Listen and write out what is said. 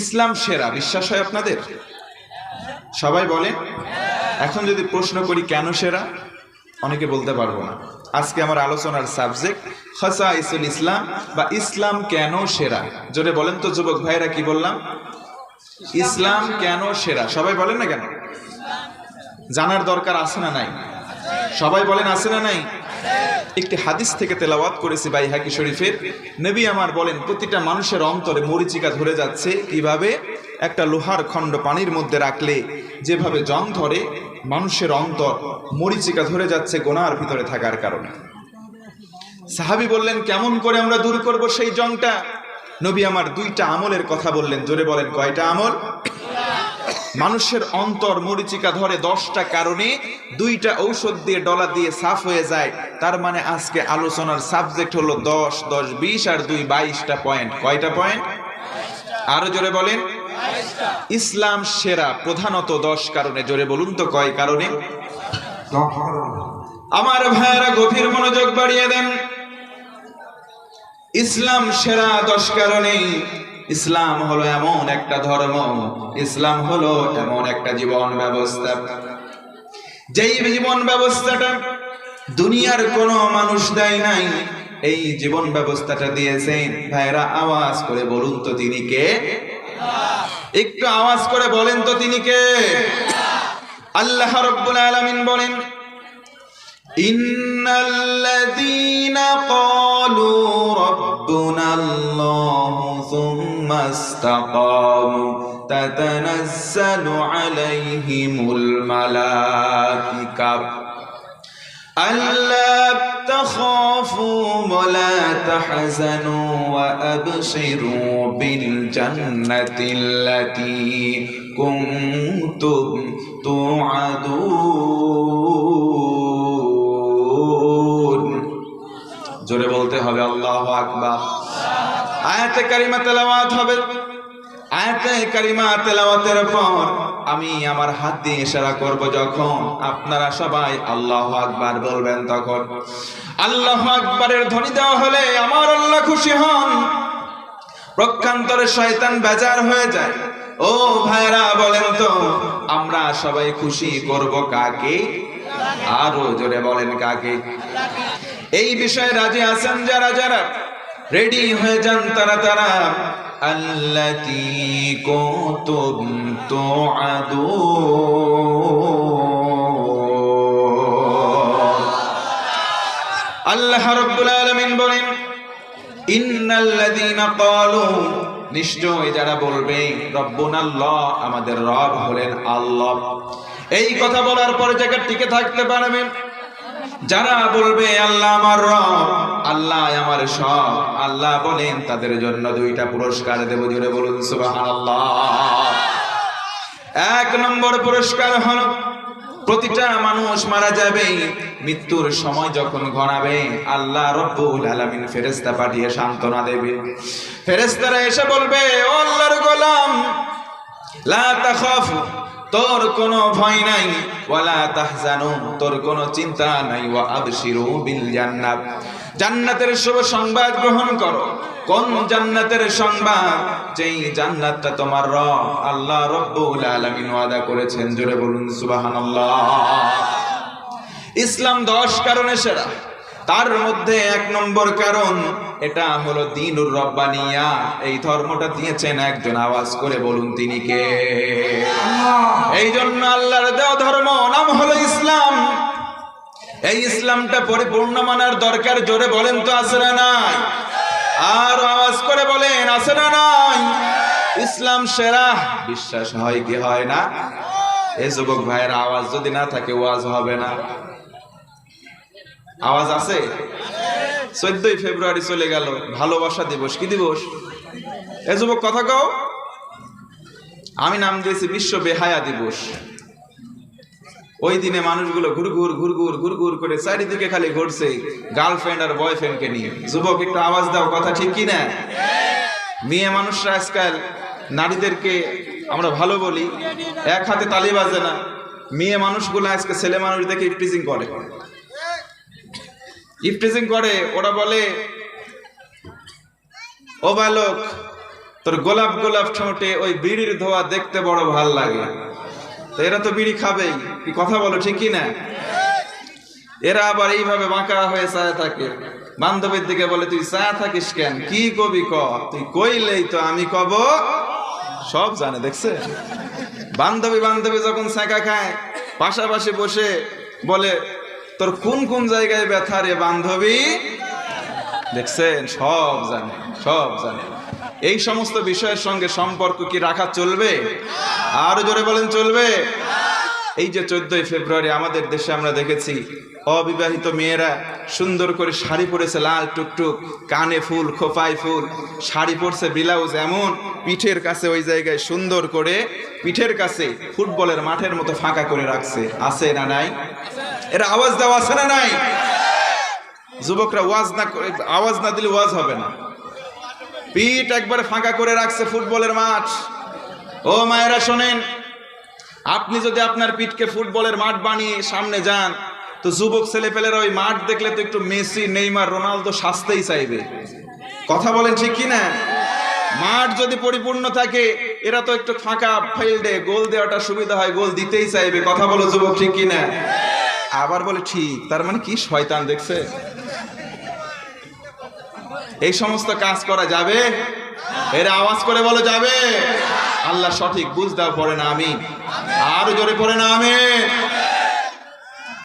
ইসলাম সেরা, বিশ্বাস হয় আপনাদের? সবাই বলেন। এখন যদি প্রশ্ন করি কেন সেরা, অনেকে বলতে পারবো না। আজকে আমার আলোচনার সাবজেক্ট খাসাইসুল ইসলাম, বা ইসলাম কেন সেরা। জোরে বলেন তো যুবক ভাইরা, কি বললাম? ইসলাম কেন সেরা, সবাই বলেন না কেন? জানার দরকার আছে না নাই? সবাই বলেন আছে না নাই? একটি হাদিস থেকে তেলাওয়াত করেছি বাইহাকি শরীফের। নবী আমার বলেন, প্রতিটা মানুষের অন্তরে মরিচিকা ধরে যাচ্ছে। কিভাবে? একটা লোহার খণ্ড পানির মধ্যে রাখলে যেভাবে জং ধরে, মানুষের অন্তর মরিচিকা ধরে যাচ্ছে গুনার ভিতরে থাকার কারণে। সাহাবী বললেন, কেমন করে আমরা দূর করব সেই জংটা? নবী আমার দুইটা আমলের কথা বললেন। জোরে বলেন, কয়টা আমল? মানুষের অন্তর মরিচিকা ধরে 10টা কারণে, 2টা ঔষধ দিয়ে ডলা দিয়ে সাফ হয়ে যায়। তার মানে আজকে আলোচনার সাবজেক্ট হলো 10, 10, 20 আর 2, 22টা পয়েন্ট। কয়টা পয়েন্ট? আরো জোরে বলেন। ইসলাম সেরা প্রধানত 10 কারণে। জোরে বলুন তো কয় কারণে? আমার ভাইয়েরা গভীর মনোযোগ বাড়িয়ে দেন। ইসলাম সেরা 10 কারণে। ইসলাম হলো এমন একটা ধর্ম, ইসলাম হলো এমন একটা জীবন ব্যবস্থা, যেই জীবন ব্যবস্থাটা দুনিয়ার কোনো মানুষ দেয় নাই। এই জীবন ব্যবস্থাটা দিয়েছেন ভাইরা, আওয়াজ করে বলুন তো তিনি কে? একটু আওয়াজ করে বলেন তো তিনি কে? আল্লাহ রাব্বুল আলামিন বলেন, ইন্নাল্লাযীনা ক্বালু রাব্বুনাল্লাহু সুম্মা ইসতাকামু তাতানাজ্জালু আলাইহিমুল মালাইকা আল্লা তাখাফু ওয়া লা তাহজানু ওয়া আবশিরু বিল জান্নাতিল্লাতী কুনতুম তুআদুন। জোরে বলতে হবে আল্লাহু আকবার। আয়াতে কারিমা তেলাওয়াত হবে। আয়াতে কারিমা তেলাওয়াতের পর আমি আমার হাত দিয়ে ইশারা করব, যখন আপনারা সবাই আল্লাহু আকবার বলবেন, তখন আল্লাহু আকবারের ধ্বনি দেওয়া হলে আমার আল্লাহ খুশি হন, প্রকান্তরে শয়তান বেজার হয়ে যায়। ও ভাইরা বলেন তো, আমরা সবাই খুশি করব কাকে? আরো জোরে বলেন, কাকে? এই বিষয়ে রাজি আছেন যারা যারা? রেডি হয়ে যান তারা তারা। আল্লাতী কুনতুম তুআদুন। আল্লাহ রাব্বুল আলামিন বলেন, ইন্নাল্লাযীনা ক্বালু, নিশ্চয় যারা বলবে রব্বুনাল্লাহ, আমাদের রব হলেন আল্লাহ। এই কথা বলার পরে জায়গা টিকে থাকতে পারবেন। যারা বলবে আল্লাহ আমার রব, আল্লাহ আমার সব, আল্লাহ বলেন তাদের জন্য 2টা পুরস্কার দেব। জোরে বলুন সুবহানাল্লাহ। 1 নম্বর পুরস্কার হলো, প্রতিটা মানুষ মারা যাবে, মৃত্যুর সময় যখন ঘনাবে, আল্লাহ রব্বুল আলামিন ফেরেশতা পাঠিয়ে সান্ত্বনা দেবে। ফেরেশতারা এসে বলবে, ও আল্লাহর গোলাম, লা তাখাফু, তোর কোনো ভয় নাই, ওয়ালা তাহজানু, তোর কোনো চিন্তা নাই, ওয়া আবশিরু বিল জান্নাত, জান্নাতের শুভ সংবাদ গ্রহণ করো। কোন জান্নাতের সংবাদ? যেই জান্নাতটা তোমার রব আল্লাহ রব্বুল আলামিন ওয়াদা করেছেন। জোরে বলুন সুবহানাল্লাহ। ইসলাম 10 কারণে সেরা। তার মধ্যে 1 নম্বর কারণ, এটা হলো দ্বীনুর রব্বানিয়া। এই ধর্মটা দিয়েছেন একজন, আওয়াজ করে বলুন তিনি কে? এই জন্য আল্লাহর দেওয়া ধর্ম নাম হলো ইসলাম। এই ইসলামটা পরিপূর্ণ মানার দরকার। জোরে বলেন তো আছে না নাই? আর আওয়াজ করে বলেন আছে না নাই? ইসলাম সেরা। বিশ্বাস হয় কি হয় না? এই যুবক ভাইয়ের আওয়াজ যদি না থাকে ওয়াজ হবে না। আওয়াজ আছে? 14ই ফেব্রুয়ারি চলে গেল, ভালোবাসা দিবস। কি দিবস? এ যুবক কথা কও। আমি নাম দিয়েছি বিশ্ব বেহায়া দিবস। ওই দিনে মানুষগুলো ঘুরঘুর করে চারিদিকে খালি ঘুরছে গার্লফ্রেন্ড আর বয়ফ্রেন্ডকে নিয়ে। যুবক একটু আওয়াজ দাও, কথা ঠিক কি না? মেয়ে মানুষরা আজকাল নারীদেরকে আমরা ভালো বলি, এক হাতে তালি বাজে না। মেয়ে মানুষগুলো আজকে ছেলে মানুষদেরকে ইফটিজিং করে। ইফটিজিং করে, ওরা বলে, ও বালক তোর গোলাপ গোলাপ ঠোঁটে ওই বিড়ির ধোয়া দেখতে বড় ভাল লাগে। তো এরা তো বিড়ি খাবেই, কি কথা বলো ঠিক কি না? এরা আবার এইভাবে বাঁকা হয়ে চায় থাকে, বান্ধবীর দিকে বলে তুই চায় থাকিস কেন, কি কবি ক, তুই কইলেই তো আমি কব। সব জানে, দেখছে? বান্ধবী বান্ধবী যখন ছ্যাঁকা খায় পাশাপাশি বসে বলে তোর কোন কোন জায়গায় ব্যথা রে বান্ধবী, দেখছেন? সব জানে, সব জানে। এই সমস্ত বিষয়ের সঙ্গে সম্পর্ক কি রাখা চলবে? আরো জোরে বলেন, চলবে? এই যে 14ই ফেব্রুয়ারি আমাদের দেশে আমরা দেখেছি অবিবাহিত মেয়েরা সুন্দর করে শাড়ি পরেছে, লাল টুকটুক, কানে ফুল, খোপায় ফুল, শাড়ি পরছে, ব্লাউজ এমন, পিঠের কাছে ওই জায়গায় সুন্দর করে পিঠের কাছে ফুটবলের মাঠের মতো ফাঁকা করে রাখছে। আছে না নাই? এরা আওয়াজ দেওয়া আছে না নাই? যুবকরা ওয়াজ না করে, আওয়াজ না দিলে ওয়াজ হবে না। পিঠ একবারে ফাঁকা করে রাখছে ফুটবলের মাঠ। ও মায়েরা শোনেন, আপনি যদি আপনার পিঠকে ফুটবলের মাঠ বানিয়ে সামনে যান, তো যুবক ছেলেপেলেরা ওই মাঠ দেখলে তো একটু মেসি, নেইমার, রোনালদো সাজতেই চাইবে। কথা বলেন ঠিক কি না? মাঠ যদি পরিপূর্ণ থাকে, এরা তো একটু ফাঁকা ফিল্ডে গোল দেওয়াটা সুবিধা হয়, গোল দিতেই চাইবে। কথা বলো যুবক, ঠিক কি না? আবার বলে ঠিক, তার মানে কি শয়তান, দেখছে? এই সমস্ত কাজ করা যাবে? এরা আওয়াজ করে বলো যাবে? আল্লাহ সঠিক বুঝ দাও, পড়ে না আমি, আরো জোরে পড়ে না আমি।